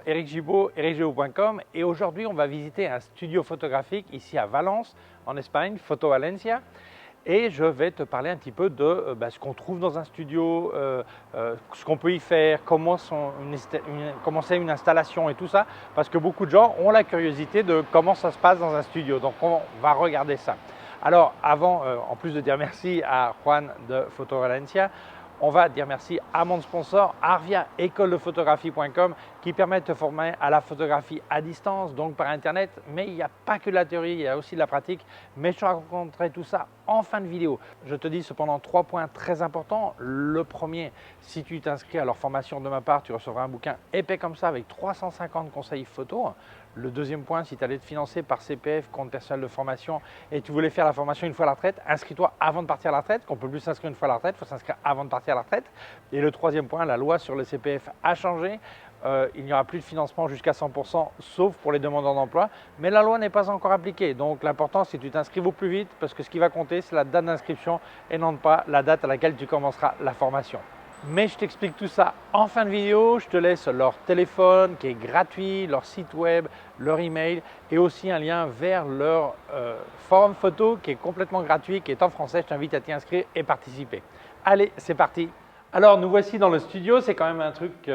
Éric Gibaud, ericgibaud.com, et aujourd'hui on va visiter un studio photographique ici à Valence, en Espagne, Photo Valencia, et je vais te parler un petit peu de ce qu'on trouve dans un studio, ce qu'on peut y faire, comment c'est une installation et tout ça, parce que beaucoup de gens ont la curiosité de comment ça se passe dans un studio, donc on va regarder ça. Alors avant, en plus de dire merci à Juan de Photo Valencia, on va dire merci à mon sponsor Arvia, écoledephotographie.com, qui permet de te former à la photographie à distance, donc par internet. Mais il n'y a pas que la théorie, il y a aussi de la pratique. Mais je te raconterai tout ça en fin de vidéo. Je te dis cependant 3 points très importants. Le premier, si tu t'inscris à leur formation de ma part, tu recevras un bouquin épais comme ça avec 350 conseils photo. Le deuxième point, si tu allais te financer par CPF, compte personnel de formation, et tu voulais faire la formation une fois à la retraite, inscris-toi avant de partir à la retraite, qu'on ne peut plus s'inscrire une fois à la retraite, il faut s'inscrire avant de partir à la retraite. Et le troisième point, la loi sur le CPF a changé. Il n'y aura plus de financement jusqu'à 100%, sauf pour les demandeurs d'emploi, mais la loi n'est pas encore appliquée. Donc l'important, c'est que tu t'inscrives au plus vite, parce que ce qui va compter, c'est la date d'inscription et non pas la date à laquelle tu commenceras la formation. Mais je t'explique tout ça en fin de vidéo. Je te laisse leur téléphone qui est gratuit, leur site web, leur email et aussi un lien vers leur forum photo qui est complètement gratuit, qui est en français. Je t'invite à t'y inscrire et participer. Allez, c'est parti. Alors, nous voici dans le studio. C'est quand même un truc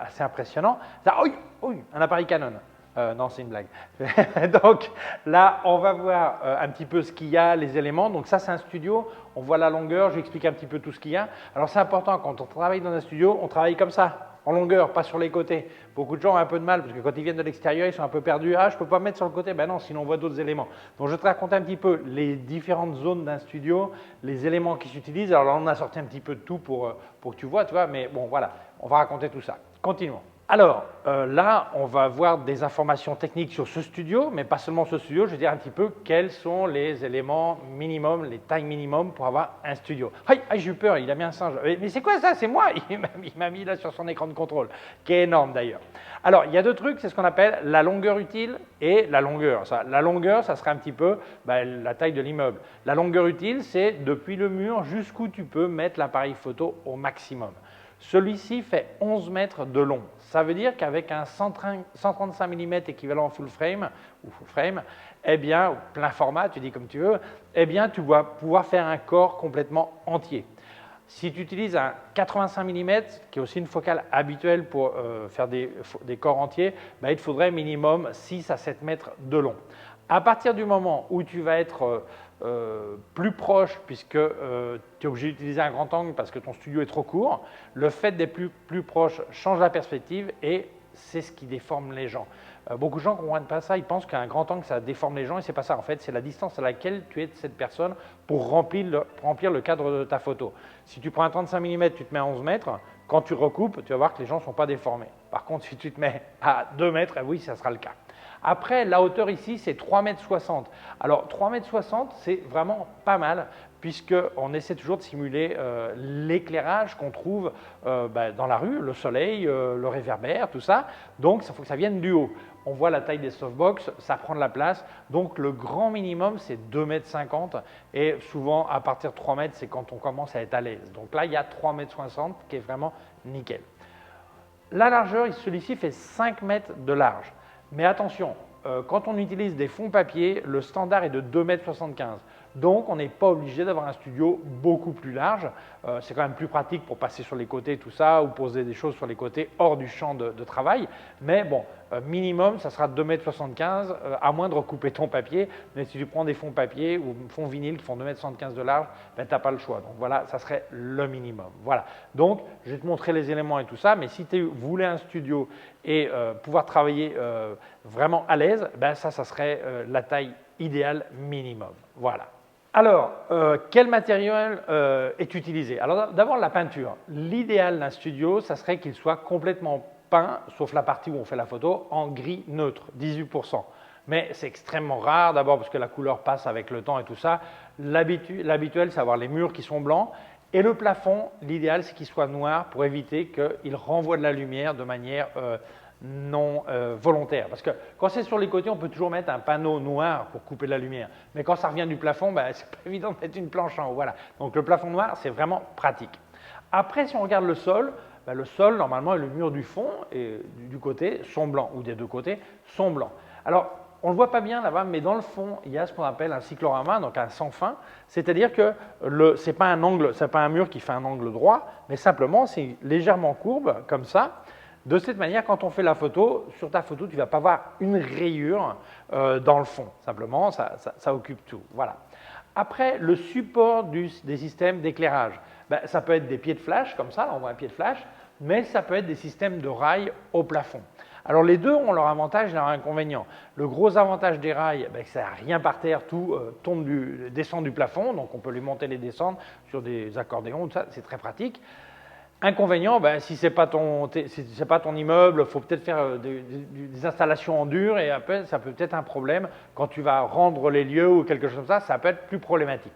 assez impressionnant. Un appareil Canon. Non, c'est une blague. Donc là, on va voir un petit peu ce qu'il y a, les éléments. Donc ça, c'est un studio. On voit la longueur. Je vais expliquer un petit peu tout ce qu'il y a. Alors, c'est important, quand on travaille dans un studio, on travaille comme ça, en longueur, pas sur les côtés. Beaucoup de gens ont un peu de mal parce que quand ils viennent de l'extérieur, ils sont un peu perdus. Ah, je ne peux pas mettre sur le côté. Ben non, sinon on voit d'autres éléments. Donc, je vais te raconter un petit peu les différentes zones d'un studio, les éléments qui s'utilisent. Alors là, on a sorti un petit peu de tout pour que tu vois, mais bon, voilà, on va raconter tout ça. Continuons. Alors là, on va voir des informations techniques sur ce studio, mais pas seulement ce studio, je vais dire un petit peu quels sont les éléments minimum, les tailles minimum pour avoir un studio. J'ai eu peur, il a mis un singe. Mais c'est quoi ça? C'est moi. Il m'a mis là sur son écran de contrôle, qui est énorme d'ailleurs. Alors, il y a deux trucs, c'est ce qu'on appelle la longueur utile et la longueur. La longueur, ça serait un petit peu la taille de l'immeuble. La longueur utile, c'est depuis le mur jusqu'où tu peux mettre l'appareil photo au maximum. Celui-ci fait 11 mètres de long. Ça veut dire qu'avec un 135 mm équivalent full frame, eh bien, plein format, tu dis comme tu veux, eh bien, tu vas pouvoir faire un corps complètement entier. Si tu utilises un 85 mm, qui est aussi une focale habituelle pour faire des corps entiers, il te faudrait minimum 6 à 7 mètres de long. À partir du moment où tu vas être plus proche, puisque tu es obligé d'utiliser un grand angle parce que ton studio est trop court, le fait d'être plus proche change la perspective et c'est ce qui déforme les gens. Beaucoup de gens ne comprennent pas ça, ils pensent qu'un grand angle ça déforme les gens et c'est pas ça. En fait, c'est la distance à laquelle tu es de cette personne pour remplir le cadre de ta photo. Si tu prends un 35 mm, tu te mets à 11 mètres, quand tu recoupes, tu vas voir que les gens ne sont pas déformés. Par contre, si tu te mets à 2 mètres, oui, ça sera le cas. Après, la hauteur ici, c'est 3,60 m. Alors, 3,60 m, c'est vraiment pas mal, puisqu'on essaie toujours de simuler l'éclairage qu'on trouve dans la rue, le soleil, le réverbère, tout ça. Donc, il faut que ça vienne du haut. On voit la taille des softbox, ça prend de la place. Donc, le grand minimum, c'est 2,50 m. Et souvent, à partir de 3 mètres, c'est quand on commence à être à l'aise. Donc là, il y a 3,60 m qui est vraiment nickel. La largeur, celui-ci fait 5 mètres de large. Mais attention, quand on utilise des fonds papier, le standard est de 2,75 m. Donc, on n'est pas obligé d'avoir un studio beaucoup plus large. C'est quand même plus pratique pour passer sur les côtés, tout ça, ou poser des choses sur les côtés hors du champ de travail. Mais bon, minimum, ça sera 2,75 m, à moins de recouper ton papier. Mais si tu prends des fonds papier ou fonds vinyle qui font 2,75 m de large, tu n'as pas le choix. Donc voilà, ça serait le minimum. Voilà. Donc, je vais te montrer les éléments et tout ça. Mais si tu voulais un studio et pouvoir travailler vraiment à l'aise, ça serait la taille idéale minimum. Voilà. Alors, quel matériel est utilisé? Alors d'abord la peinture. L'idéal d'un studio, ça serait qu'il soit complètement peint, sauf la partie où on fait la photo, en gris neutre, 18%. Mais c'est extrêmement rare, d'abord parce que la couleur passe avec le temps et tout ça. L'habituel, c'est avoir les murs qui sont blancs. Et le plafond, l'idéal, c'est qu'il soit noir pour éviter qu'il renvoie de la lumière de manière non volontaire. Parce que quand c'est sur les côtés, on peut toujours mettre un panneau noir pour couper la lumière. Mais quand ça revient du plafond, c'est pas évident de mettre une planche en haut. Voilà. Donc le plafond noir, c'est vraiment pratique. Après, si on regarde le sol, ben, le sol normalement et le mur du fond et du côté sont blancs, ou des deux côtés sont blancs. Alors, on ne le voit pas bien là-bas, mais dans le fond, il y a ce qu'on appelle un cyclorama, donc un sans fin, c'est-à-dire que ce n'est pas un angle, c'est pas un mur qui fait un angle droit, mais simplement c'est légèrement courbe, comme ça. De cette manière, quand on fait la photo, sur ta photo, tu ne vas pas voir une rayure dans le fond. Simplement, ça occupe tout. Voilà. Après, le support des systèmes d'éclairage. Ben, ça peut être des pieds de flash, comme ça, là, on voit un pied de flash, mais ça peut être des systèmes de rails au plafond. Alors, les deux ont leur avantage et leur inconvénient. Le gros avantage des rails, ben, c'est rien par terre, tout descend du plafond, donc on peut les monter et les descendre sur des accordéons, tout ça, c'est très pratique. Inconvénient, ben, si ce n'est pas ton immeuble, il faut peut-être faire des installations en dur et après, ça peut être un problème. Quand tu vas rendre les lieux ou quelque chose comme ça peut être plus problématique.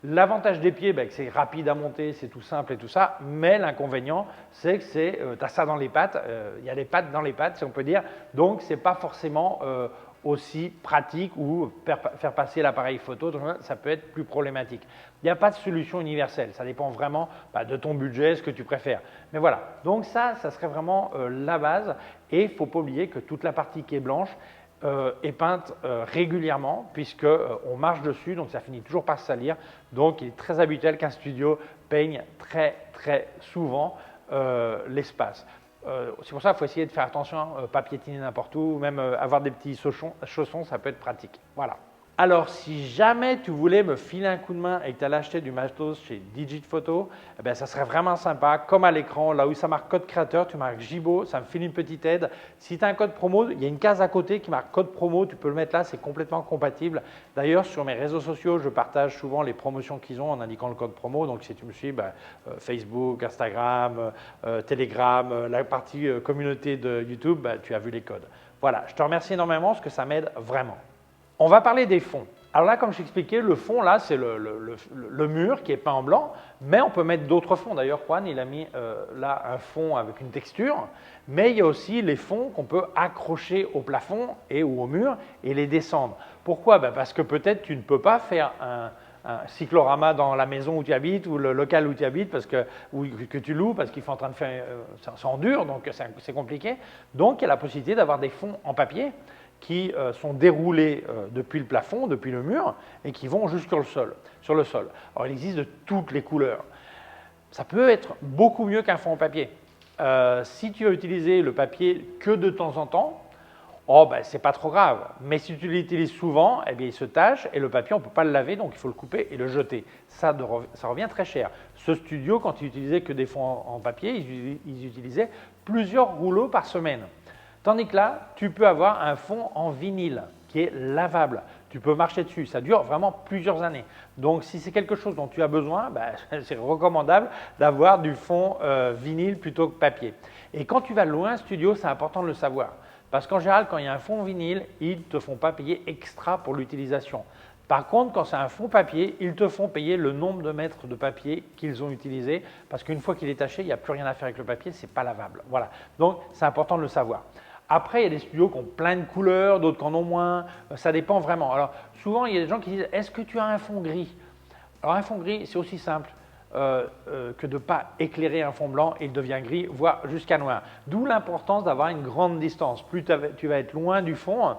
L'avantage des pieds, ben, c'est rapide à monter, c'est tout simple et tout ça, mais l'inconvénient, c'est que tu as ça dans les pattes, il y a les pattes dans les pattes, si on peut dire, donc ce n'est pas forcément aussi pratique ou faire passer l'appareil photo, donc ça peut être plus problématique. Il n'y a pas de solution universelle, ça dépend vraiment de ton budget, ce que tu préfères. Mais voilà, donc ça serait vraiment la base et il ne faut pas oublier que toute la partie qui est blanche est peinte régulièrement puisqu'on marche dessus, donc ça finit toujours par se salir. Donc il est très habituel qu'un studio peigne très souvent l'espace. C'est pour ça qu'il faut essayer de faire attention, pas piétiner n'importe où, même avoir des petits chaussons, ça peut être pratique. Voilà. Alors, si jamais tu voulais me filer un coup de main et que tu allais acheter du matos chez Digitphoto, eh bien, ça serait vraiment sympa. Comme à l'écran, là où ça marque code créateur, tu marques Gibo, ça me file une petite aide. Si tu as un code promo, il y a une case à côté qui marque code promo, tu peux le mettre là, c'est complètement compatible. D'ailleurs, sur mes réseaux sociaux, je partage souvent les promotions qu'ils ont en indiquant le code promo. Donc, si tu me suis, Facebook, Instagram, Telegram, la partie communauté de YouTube, tu as vu les codes. Voilà, je te remercie énormément parce que ça m'aide vraiment. On va parler des fonds. Alors là, comme je t'expliquais, le fond, là, c'est le mur qui est peint en blanc, mais on peut mettre d'autres fonds. D'ailleurs, Juan, il a mis là un fond avec une texture, mais il y a aussi les fonds qu'on peut accrocher au plafond ou au mur et les descendre. Pourquoi? Parce que peut-être tu ne peux pas faire un cyclorama dans la maison où tu habites ou le local où tu habites ou que tu loues parce qu'ils sont en train de faire, c'est en dur, donc c'est compliqué. Donc, il y a la possibilité d'avoir des fonds en papier qui sont déroulés depuis le plafond, depuis le mur, et qui vont jusqu'au sol, sur le sol. Alors, il existe de toutes les couleurs. Ça peut être beaucoup mieux qu'un fond en papier. Si tu as utilisé le papier que de temps en temps, c'est pas trop grave. Mais si tu l'utilises souvent, eh bien, il se tache et le papier, on ne peut pas le laver, donc il faut le couper et le jeter. Ça revient très cher. Ce studio, quand il utilisait que des fonds en papier, ils utilisaient plusieurs rouleaux par semaine. Tandis que là, tu peux avoir un fond en vinyle qui est lavable. Tu peux marcher dessus. Ça dure vraiment plusieurs années. Donc, si c'est quelque chose dont tu as besoin, c'est recommandable d'avoir du fond vinyle plutôt que papier. Et quand tu vas loin, un studio, c'est important de le savoir. Parce qu'en général, quand il y a un fond vinyle, ils ne te font pas payer extra pour l'utilisation. Par contre, quand c'est un fond papier, ils te font payer le nombre de mètres de papier qu'ils ont utilisé parce qu'une fois qu'il est taché, il n'y a plus rien à faire avec le papier, ce n'est pas lavable. Voilà. Donc, c'est important de le savoir. Après, il y a des studios qui ont plein de couleurs, d'autres qui en ont moins. Ça dépend vraiment. Alors, souvent, il y a des gens qui disent « Est-ce que tu as un fond gris ?» Alors, un fond gris, c'est aussi simple que de ne pas éclairer un fond blanc et il devient gris, voire jusqu'à noir. D'où l'importance d'avoir une grande distance. Plus tu vas être loin du fond,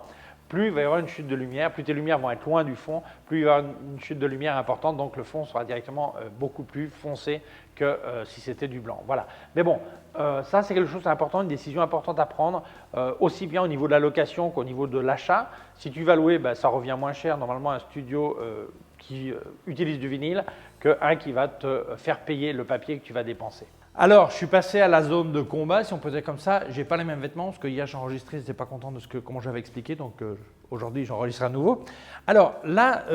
plus il va y avoir une chute de lumière, plus tes lumières vont être loin du fond, plus il va y avoir une chute de lumière importante, donc le fond sera directement beaucoup plus foncé que si c'était du blanc. Voilà. Mais bon, ça c'est quelque chose d'important, une décision importante à prendre, aussi bien au niveau de la location qu'au niveau de l'achat. Si tu vas louer, ça revient moins cher normalement un studio qui utilise du vinyle qu'un qui va te faire payer le papier que tu vas dépenser. Alors, je suis passé à la zone de combat, si on peut dire comme ça. Je n'ai pas les mêmes vêtements parce que hier j'ai enregistré, je n'étais pas content de comment j'avais expliqué, donc aujourd'hui j'enregistre à nouveau. Alors là,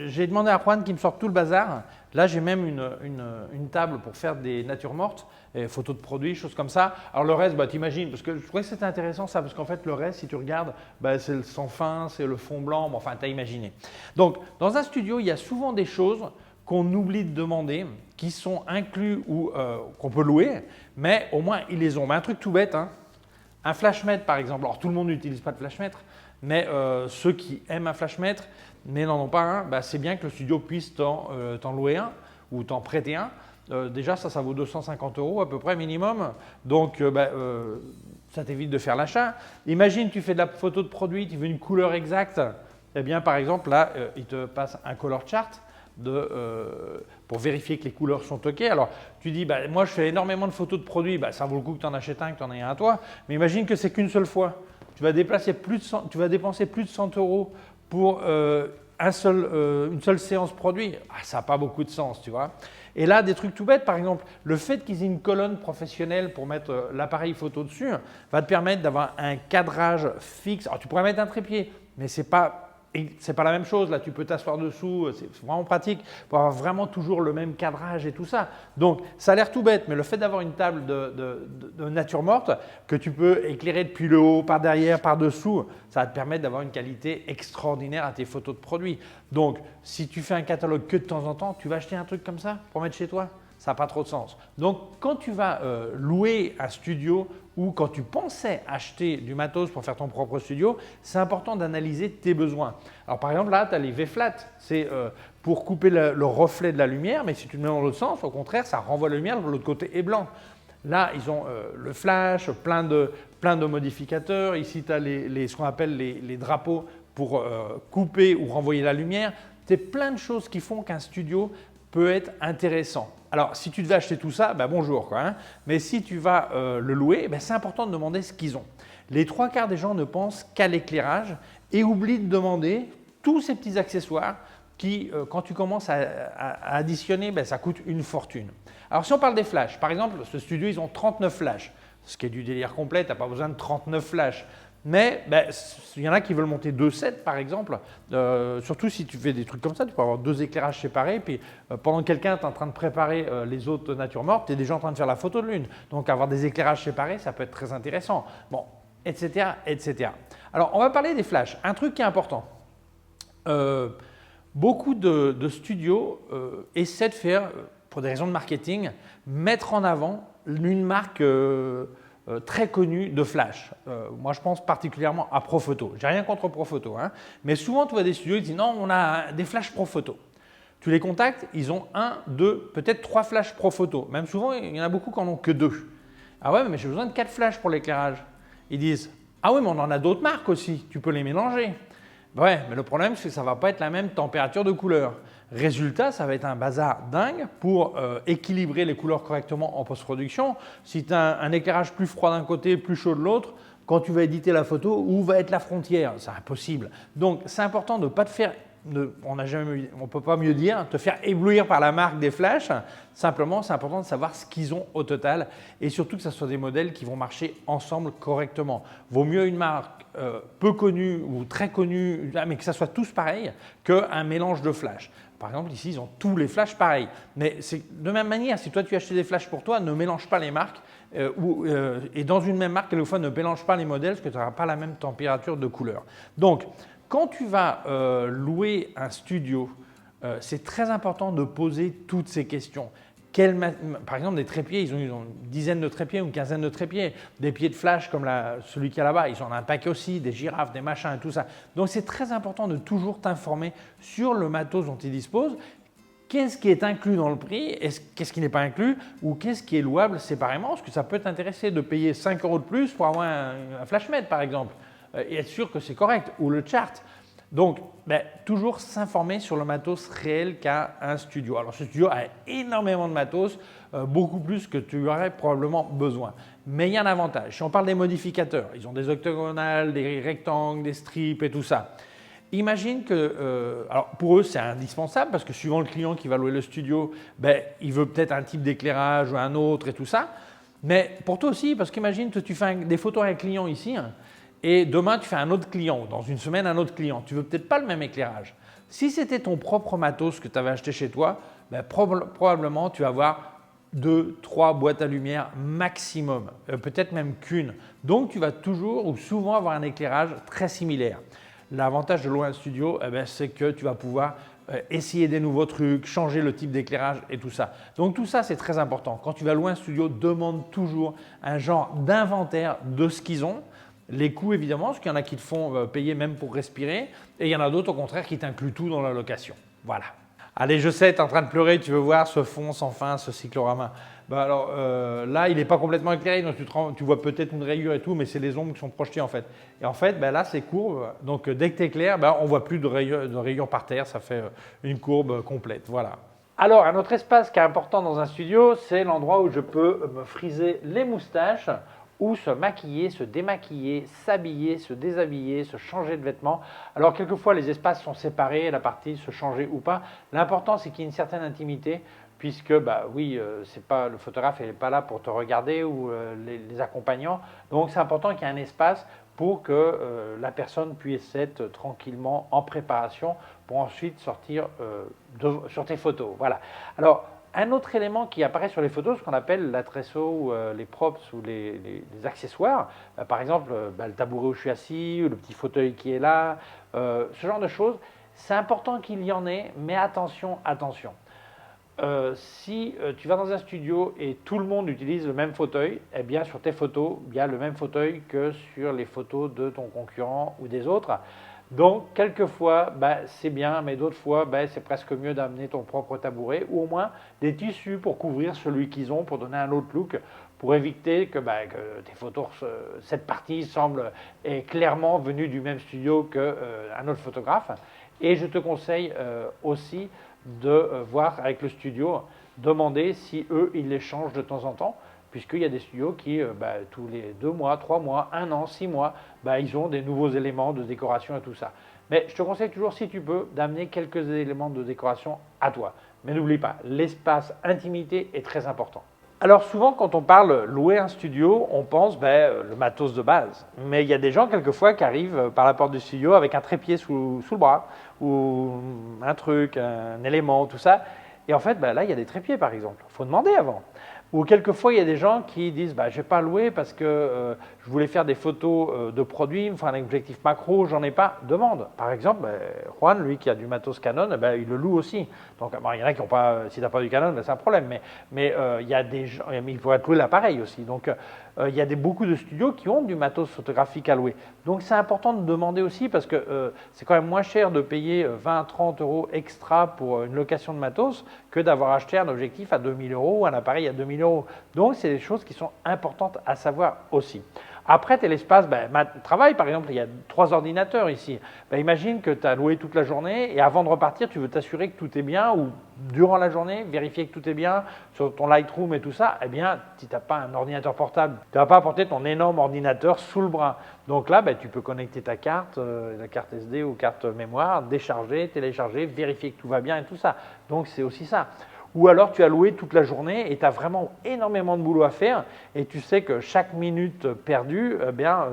j'ai demandé à Juan qu'il me sorte tout le bazar. Là, j'ai même une table pour faire des natures mortes, photos de produits, choses comme ça. Alors le reste, t'imagines, parce que je trouvais que c'était intéressant ça, parce qu'en fait le reste, si tu regardes, c'est le sans fin, c'est le fond blanc, enfin tu as imaginé. Donc, dans un studio, il y a souvent des choses qu'on oublie de demander, qui sont inclus ou qu'on peut louer, mais au moins ils les ont. Mais un truc tout bête, hein, un flashmètre par exemple. Alors tout le monde n'utilise pas de flashmètre, mais ceux qui aiment un flashmètre mais n'en ont pas un, c'est bien que le studio puisse t'en louer un ou t'en prêter un. Déjà, ça vaut 250 € à peu près minimum. Donc, ça t'évite de faire l'achat. Imagine, tu fais de la photo de produit, tu veux une couleur exacte. Eh bien, par exemple, là, il te passe un color chart pour vérifier que les couleurs sont OK. Alors, tu dis, moi, je fais énormément de photos de produits. Ça vaut le coup que tu en achètes un, que tu en aies un à toi. Mais imagine que c'est qu'une seule fois. Tu vas dépenser plus de 100 € pour une seule séance produit. Ça n'a pas beaucoup de sens, tu vois. Et là, des trucs tout bêtes, par exemple, le fait qu'ils aient une colonne professionnelle pour mettre l'appareil photo dessus va te permettre d'avoir un cadrage fixe. Alors, tu pourrais mettre un trépied, mais ce n'est pas la même chose. Là, tu peux t'asseoir dessous, c'est vraiment pratique pour avoir vraiment toujours le même cadrage et tout ça. Donc, ça a l'air tout bête, mais le fait d'avoir une table de nature morte que tu peux éclairer depuis le haut, par derrière, par dessous, ça va te permettre d'avoir une qualité extraordinaire à tes photos de produits. Donc, si tu fais un catalogue que de temps en temps, tu vas acheter un truc comme ça pour mettre chez toi. Ça n'a pas trop de sens. Donc, quand tu vas louer un studio ou quand tu pensais acheter du matos pour faire ton propre studio, c'est important d'analyser tes besoins. Alors, par exemple, là, tu as les V-Flat. C'est pour couper le reflet de la lumière, mais si tu le mets dans l'autre sens, au contraire, ça renvoie la lumière, de l'autre côté est blanc. Là, ils ont le flash, plein de modificateurs. Ici, tu as ce qu'on appelle les drapeaux pour couper ou renvoyer la lumière. C'est plein de choses qui font qu'un studio peut être intéressant. Alors, si tu devais acheter tout ça, bonjour quoi. Mais si tu vas le louer, c'est important de demander ce qu'ils ont. Les 3/4 des gens ne pensent qu'à l'éclairage et oublient de demander tous ces petits accessoires qui, quand tu commences à additionner, ça coûte une fortune. Alors, si on parle des flashs, par exemple, ce studio, ils ont 39 flashs, ce qui est du délire complet, tu n'as pas besoin de 39 flashs. Mais il y en a qui veulent monter 2 sets par exemple, surtout si tu fais des trucs comme ça, tu peux avoir 2 éclairages séparés, puis pendant que quelqu'un est en train de préparer les autres natures mortes, tu es déjà en train de faire la photo de l'une. Donc avoir des éclairages séparés, ça peut être très intéressant. Bon, etc., etc. Alors on va parler des flashs. Un truc qui est important, beaucoup de studios essaient de faire, pour des raisons de marketing, mettre en avant une marque très connu de flash. Moi, je pense particulièrement à Profoto. J'ai rien contre Profoto, mais souvent, tu vois des studios qui disent non, on a des flash Profoto. Tu les contactes, ils ont 1, 2, peut-être 3 flashs Profoto. Même souvent, il y en a beaucoup qui n'en ont que 2. Ah ouais, mais j'ai besoin de 4 flashs pour l'éclairage. Ils disent ah oui, mais on en a d'autres marques aussi, tu peux les mélanger. Ouais, mais le problème, c'est que ça ne va pas être la même température de couleur. Résultat, ça va être un bazar dingue pour équilibrer les couleurs correctement en post-production. Si tu as un éclairage plus froid d'un côté, plus chaud de l'autre, quand tu vas éditer la photo, où va être la frontière? C'est impossible. Donc, c'est important de ne pas te faire, on ne peut pas mieux dire, te faire éblouir par la marque des flashs. Simplement, c'est important de savoir ce qu'ils ont au total et surtout que ce soit des modèles qui vont marcher ensemble correctement. Vaut mieux une marque peu connue ou très connue, mais que ça soit tous pareils, qu'un mélange de flashs. Par exemple, ici, ils ont tous les flashs pareils. Mais c'est de même manière, si toi, tu achètes des flashs pour toi, ne mélange pas les marques. Et dans une même marque, quelquefois, ne mélange pas les modèles parce que tu n'auras pas la même température de couleur. Donc, quand tu vas louer un studio, c'est très important de poser toutes ces questions. Par exemple, des trépieds, ils ont une dizaine de trépieds ou une quinzaine de trépieds. Des pieds de flash comme celui qu'il y a là-bas, ils en ont un paquet aussi, des girafes, des machins et tout ça. Donc, c'est très important de toujours t'informer sur le matos dont ils disposent. Qu'est-ce qui est inclus dans le prix? Qu'est-ce qui n'est pas inclus? Ou qu'est-ce qui est louable séparément? Parce que ça peut t'intéresser de payer 5 € de plus pour avoir un FlashMed, par exemple, et être sûr que c'est correct, ou le chart. Donc, toujours s'informer sur le matos réel qu'a un studio. Alors, ce studio a énormément de matos, beaucoup plus que tu aurais probablement besoin. Mais il y a un avantage. Si on parle des modificateurs, ils ont des octogonales, des rectangles, des strips et tout ça. Imagine que, alors pour eux, c'est indispensable parce que suivant le client qui va louer le studio, il veut peut-être un type d'éclairage ou un autre et tout ça. Mais pour toi aussi, parce qu'imagine que tu fais des photos avec un client ici, et demain, tu fais un autre client, ou dans une semaine, un autre client. Tu ne veux peut-être pas le même éclairage. Si c'était ton propre matos que tu avais acheté chez toi, probablement tu vas avoir 2, 3 boîtes à lumière maximum, peut-être même qu'une. Donc, tu vas toujours ou souvent avoir un éclairage très similaire. L'avantage de louer un studio, c'est que tu vas pouvoir essayer des nouveaux trucs, changer le type d'éclairage et tout ça. Donc tout ça, c'est très important. Quand tu vas louer un studio, demande toujours un genre d'inventaire de ce qu'ils ont. Les coûts, évidemment, parce qu'il y en a qui te font payer même pour respirer, et il y en a d'autres, au contraire, qui t'incluent tout dans la location. Voilà. Allez, je sais, tu es en train de pleurer, tu veux voir ce fond sans fin, ce cyclorama. Ben alors là, il n'est pas complètement éclairé, donc tu vois peut-être une rayure et tout, mais c'est les ombres qui sont projetées en fait. Et en fait, ben là, c'est courbe, donc dès que tu éclaires, ben, on ne voit plus de rayures par terre, ça fait une courbe complète, voilà. Alors, un autre espace qui est important dans un studio, c'est l'endroit où je peux me friser les moustaches ou se maquiller, se démaquiller, s'habiller, se déshabiller, se changer de vêtements. Alors, quelquefois, les espaces sont séparés, la partie se changer ou pas. L'important, c'est qu'il y ait une certaine intimité, puisque, bah oui, c'est pas, le photographe n'est pas là pour te regarder ou les accompagnants. Donc, c'est important qu'il y ait un espace pour que la personne puisse être tranquillement en préparation pour ensuite sortir sur tes photos. Voilà. Alors, un autre élément qui apparaît sur les photos, ce qu'on appelle l'atresso ou les props ou les accessoires, par exemple le tabouret où je suis assis, ou le petit fauteuil qui est là, ce genre de choses, c'est important qu'il y en ait, mais attention, attention. Si tu vas dans un studio et tout le monde utilise le même fauteuil, eh bien sur tes photos, il y a le même fauteuil que sur les photos de ton concurrent ou des autres. Donc, quelquefois, c'est bien, mais d'autres fois, c'est presque mieux d'amener ton propre tabouret ou au moins des tissus pour couvrir celui qu'ils ont, pour donner un autre look, pour éviter que tes photos, cette partie semble est clairement venue du même studio qu'un autre photographe. Et je te conseille aussi de voir avec le studio, demander si eux, ils les changent de temps en temps, puisqu'il y a des studios qui, tous les 2 mois, 3 mois, 1 an, 6 mois, ils ont des nouveaux éléments de décoration et tout ça. Mais je te conseille toujours, si tu peux, d'amener quelques éléments de décoration à toi. Mais n'oublie pas, l'espace intimité est très important. Alors souvent, quand on parle louer un studio, on pense le matos de base. Mais il y a des gens, quelquefois, qui arrivent par la porte du studio avec un trépied sous le bras, ou un truc, un élément, tout ça. Et en fait, là, il y a des trépieds, par exemple. Il faut demander avant. Ou quelquefois, il y a des gens qui disent je ne vais pas louer parce que je voulais faire des photos de produits, il me faut un objectif macro, j'en ai pas. Demande. Par exemple, Juan, lui qui a du matos Canon, il le loue aussi. Donc, il y en a qui n'ont pas, si tu n'as pas du Canon, c'est un problème. Mais il y a des gens, il pourrait louer l'appareil aussi. Donc, il y a beaucoup de studios qui ont du matos photographique à louer. Donc, c'est important de demander aussi parce que c'est quand même moins cher de payer 20-30 € extra pour une location de matos que d'avoir acheté un objectif à 2000 € ou un appareil à 2000 €. Donc, c'est des choses qui sont importantes à savoir aussi. Après, tu as l'espace travail, par exemple, il y a 3 ordinateurs ici. Imagine que tu as loué toute la journée et avant de repartir, tu veux t'assurer que tout est bien ou durant la journée, vérifier que tout est bien sur ton Lightroom et tout ça. Eh bien, si tu n'as pas un ordinateur portable, tu ne vas pas apporter ton énorme ordinateur sous le bras. Donc là, tu peux connecter ta carte, la carte SD ou carte mémoire, décharger, télécharger, vérifier que tout va bien et tout ça. Donc, c'est aussi ça. Ou alors tu as loué toute la journée et tu as vraiment énormément de boulot à faire et tu sais que chaque minute perdue,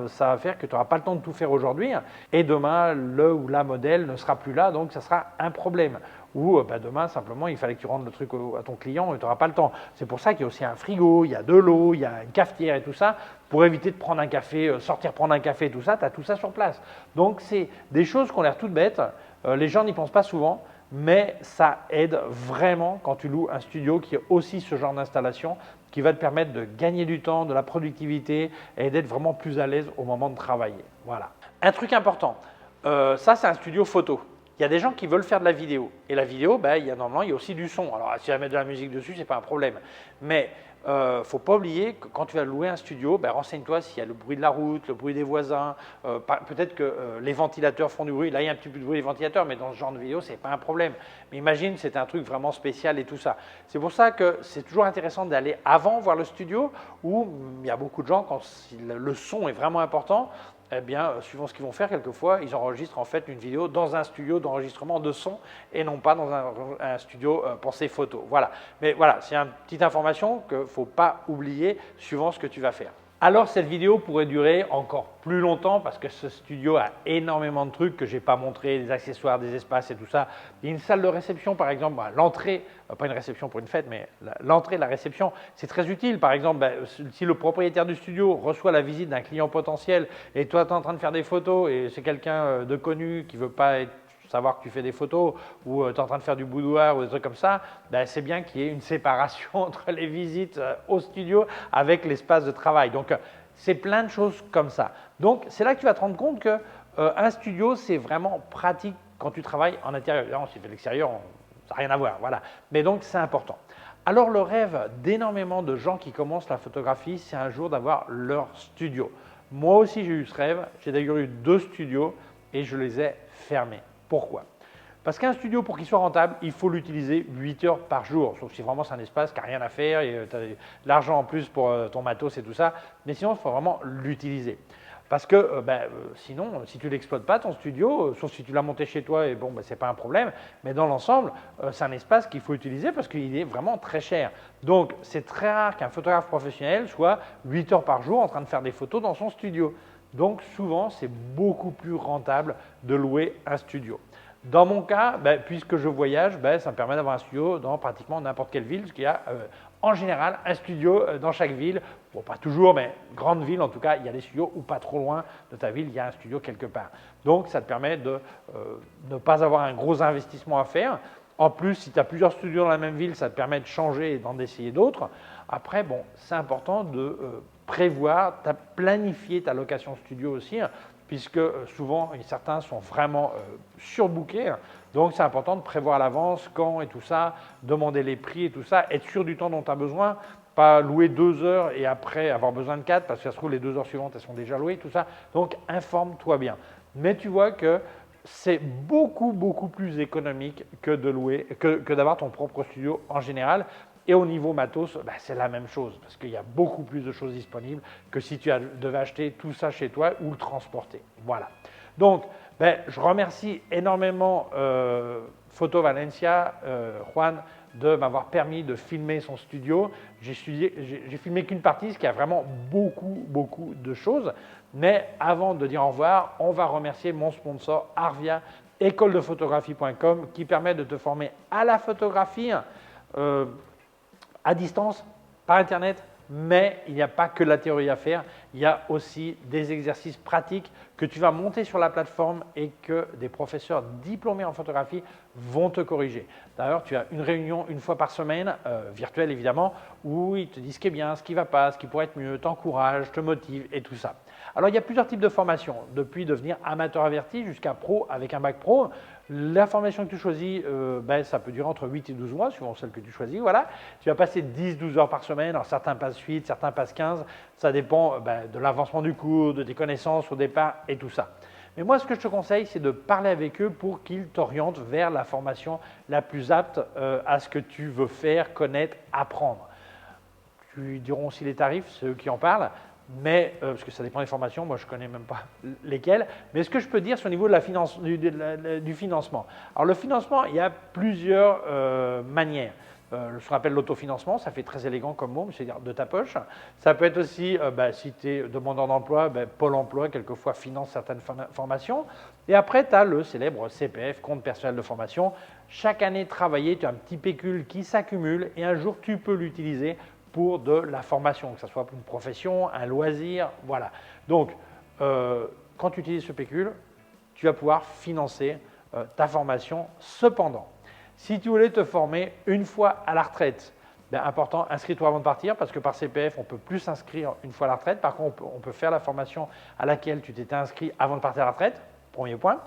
ça va faire que tu n'auras pas le temps de tout faire aujourd'hui et demain, le ou la modèle ne sera plus là, donc ça sera un problème. Ou demain, simplement, il fallait que tu rendes le truc à ton client et tu n'auras pas le temps. C'est pour ça qu'il y a aussi un frigo, il y a de l'eau, il y a une cafetière et tout ça, pour éviter de prendre un café, sortir prendre un café et tout ça, tu as tout ça sur place. Donc, c'est des choses qui ont l'air toutes bêtes, les gens n'y pensent pas souvent, mais ça aide vraiment quand tu loues un studio qui a aussi ce genre d'installation qui va te permettre de gagner du temps, de la productivité et d'être vraiment plus à l'aise au moment de travailler. Voilà. Un truc important, ça c'est un studio photo. Il y a des gens qui veulent faire de la vidéo. Et la vidéo, normalement, il y a aussi du son. Alors, si tu vas mettre de la musique dessus, ce n'est pas un problème. Mais il ne faut pas oublier que quand tu vas louer un studio, renseigne-toi s'il y a le bruit de la route, le bruit des voisins. Peut-être que les ventilateurs font du bruit. Là, il y a un petit peu de bruit des ventilateurs, mais dans ce genre de vidéo, ce n'est pas un problème. Mais imagine, c'est un truc vraiment spécial et tout ça. C'est pour ça que c'est toujours intéressant d'aller avant voir le studio, où il y a beaucoup de gens, quand le son est vraiment important, eh bien, suivant ce qu'ils vont faire, quelquefois, ils enregistrent en fait une vidéo dans un studio d'enregistrement de son et non pas dans un studio pensé photo. Voilà. Mais voilà, c'est une petite information qu'il ne faut pas oublier suivant ce que tu vas faire. Alors, cette vidéo pourrait durer encore plus longtemps parce que ce studio a énormément de trucs que je n'ai pas montré, des accessoires, des espaces et tout ça. Il y a une salle de réception, par exemple, l'entrée, pas une réception pour une fête, mais l'entrée, la réception, c'est très utile. Par exemple, si le propriétaire du studio reçoit la visite d'un client potentiel et toi, tu es en train de faire des photos et c'est quelqu'un de connu qui ne veut pas savoir que tu fais des photos ou tu es en train de faire du boudoir ou des trucs comme ça, c'est bien qu'il y ait une séparation entre les visites au studio avec l'espace de travail. Donc, c'est plein de choses comme ça. Donc, c'est là que tu vas te rendre compte qu'un studio, c'est vraiment pratique quand tu travailles en intérieur. Évidemment, si tu fais de l'extérieur, ça n'a rien à voir, voilà. Mais donc, c'est important. Alors, le rêve d'énormément de gens qui commencent la photographie, c'est un jour d'avoir leur studio. Moi aussi, j'ai eu ce rêve. J'ai d'ailleurs eu 2 studios et je les ai fermés. Pourquoi? Parce qu'un studio, pour qu'il soit rentable, il faut l'utiliser 8 heures par jour. Sauf si vraiment c'est un espace qui n'a rien à faire et tu as de l'argent en plus pour ton matos et tout ça. Mais sinon, il faut vraiment l'utiliser. Parce que sinon, si tu ne l'exploites pas, ton studio, sauf si tu l'as monté chez toi, et bon, ce n'est pas un problème, mais dans l'ensemble, c'est un espace qu'il faut utiliser parce qu'il est vraiment très cher. Donc, c'est très rare qu'un photographe professionnel soit 8 heures par jour en train de faire des photos dans son studio. Donc, souvent, c'est beaucoup plus rentable de louer un studio. Dans mon cas, puisque je voyage, ça me permet d'avoir un studio dans pratiquement n'importe quelle ville, parce qu'il y a en général un studio dans chaque ville. Bon, pas toujours, mais grande ville en tout cas, il y a des studios ou pas trop loin de ta ville, il y a un studio quelque part. Donc, ça te permet de ne pas avoir un gros investissement à faire. En plus, si tu as plusieurs studios dans la même ville, ça te permet de changer et d'en essayer d'autres. Après, bon, c'est important de prévoir, planifier ta location studio aussi, puisque souvent, certains sont vraiment surbookés. Donc, c'est important de prévoir à l'avance quand et tout ça, demander les prix et tout ça, être sûr du temps dont tu as besoin, pas louer 2 heures et après avoir besoin de 4, parce que ça se trouve, les 2 heures suivantes, elles sont déjà louées, tout ça. Donc, informe-toi bien. Mais tu vois que c'est beaucoup, beaucoup plus économique que de louer, que d'avoir ton propre studio en général. Et au niveau matos, c'est la même chose parce qu'il y a beaucoup plus de choses disponibles que si tu devais acheter tout ça chez toi ou le transporter. Voilà. Donc, je remercie énormément Photo Valencia, Juan, de m'avoir permis de filmer son studio. J'ai filmé qu'une partie, ce qui a vraiment beaucoup, beaucoup de choses. Mais avant de dire au revoir, on va remercier mon sponsor Arvia, écoledephotographie.com, qui permet de te former à la photographie à distance, par Internet, mais il n'y a pas que la théorie à faire, il y a aussi des exercices pratiques que tu vas monter sur la plateforme et que des professeurs diplômés en photographie vont te corriger. D'ailleurs, tu as une réunion une fois par semaine, virtuelle évidemment, où ils te disent ce qui est bien, ce qui ne va pas, ce qui pourrait être mieux, t'encouragent, te motivent et tout ça. Alors, il y a plusieurs types de formations, depuis devenir amateur averti jusqu'à pro avec un bac pro. La formation que tu choisis, ça peut durer entre 8 et 12 mois, suivant celle que tu choisis. Voilà. Tu vas passer 10-12 heures par semaine. Alors, certains passent 8, certains passent 15. Ça dépend de l'avancement du cours, de tes connaissances au départ et tout ça. Mais moi, ce que je te conseille, c'est de parler avec eux pour qu'ils t'orientent vers la formation la plus apte à ce que tu veux faire, connaître, apprendre. Tu diront aussi les tarifs, c'est eux qui en parlent. Mais, parce que ça dépend des formations, moi je ne connais même pas lesquelles, mais ce que je peux dire, c'est au niveau de du financement. Alors le financement, il y a plusieurs manières. Ce qu'on appelle l'autofinancement, ça fait très élégant comme mot, c'est-à-dire de ta poche. Ça peut être aussi, si tu es demandeur d'emploi, Pôle emploi, quelquefois, finance certaines formations. Et après, tu as le célèbre CPF, compte personnel de formation. Chaque année travaillée, tu as un petit pécule qui s'accumule et un jour, tu peux l'utiliser pour de la formation, que ce soit pour une profession, un loisir, voilà. Donc, quand tu utilises ce pécule, tu vas pouvoir financer ta formation. Cependant, si tu voulais te former une fois à la retraite, important, inscris-toi avant de partir parce que par CPF, on ne peut plus s'inscrire une fois à la retraite. Par contre, on peut faire la formation à laquelle tu t'étais inscrit avant de partir à la retraite, premier point.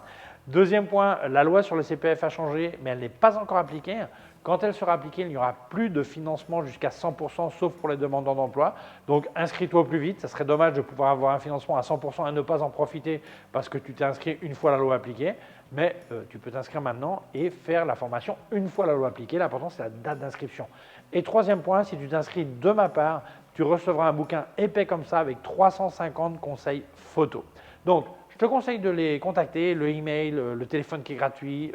Deuxième point, la loi sur le CPF a changé, mais elle n'est pas encore appliquée. Quand elle sera appliquée, il n'y aura plus de financement jusqu'à 100%, sauf pour les demandeurs d'emploi. Donc, inscris-toi au plus vite. Ça serait dommage de pouvoir avoir un financement à 100% et ne pas en profiter parce que tu t'es inscrit une fois la loi appliquée. Mais tu peux t'inscrire maintenant et faire la formation une fois la loi appliquée. L'important, c'est la date d'inscription. Et troisième point, si tu t'inscris de ma part, tu recevras un bouquin épais comme ça avec 350 conseils photos. Donc, je te conseille de les contacter, le email, le téléphone qui est gratuit,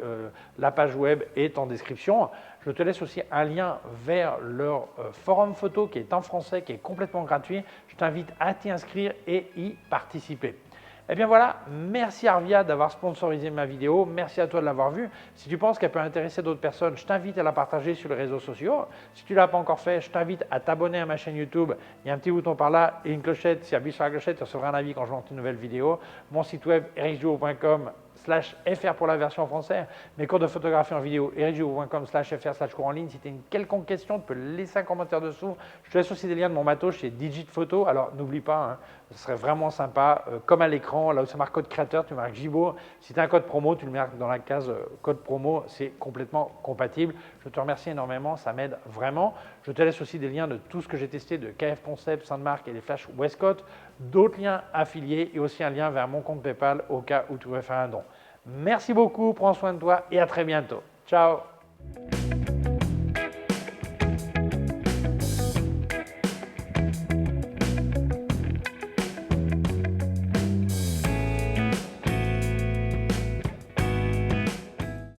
la page web est en description. Je te laisse aussi un lien vers leur forum photo qui est en français, qui est complètement gratuit. Je t'invite à t'y inscrire et y participer. Eh bien voilà, merci Arvia d'avoir sponsorisé ma vidéo, merci à toi de l'avoir vue. Si tu penses qu'elle peut intéresser d'autres personnes, je t'invite à la partager sur les réseaux sociaux. Si tu ne l'as pas encore fait, je t'invite à t'abonner à ma chaîne YouTube. Il y a un petit bouton par là et une clochette. Si tu appuies sur la clochette, tu recevras un avis quand je monte une nouvelle vidéo. Mon site web ericjuo.com, erigiou.com/fr pour la version française. Mes cours de photographie en vidéo, erigiou.com/fr/cours en ligne. Si tu as une quelconque question, tu peux laisser un commentaire dessous. Je te laisse aussi des liens de mon matos chez Digit Photo. Alors, n'oublie pas, hein, ce serait vraiment sympa, comme à l'écran, là où ça marque code créateur, tu marques Gibourg. Si tu as un code promo, tu le mets dans la case code promo, c'est complètement compatible. Je te remercie énormément, ça m'aide vraiment. Je te laisse aussi des liens de tout ce que j'ai testé de KF Concept, Sandmark et les Flash Westcott, d'autres liens affiliés et aussi un lien vers mon compte PayPal au cas où tu veux faire un don. Merci beaucoup, prends soin de toi et à très bientôt. Ciao!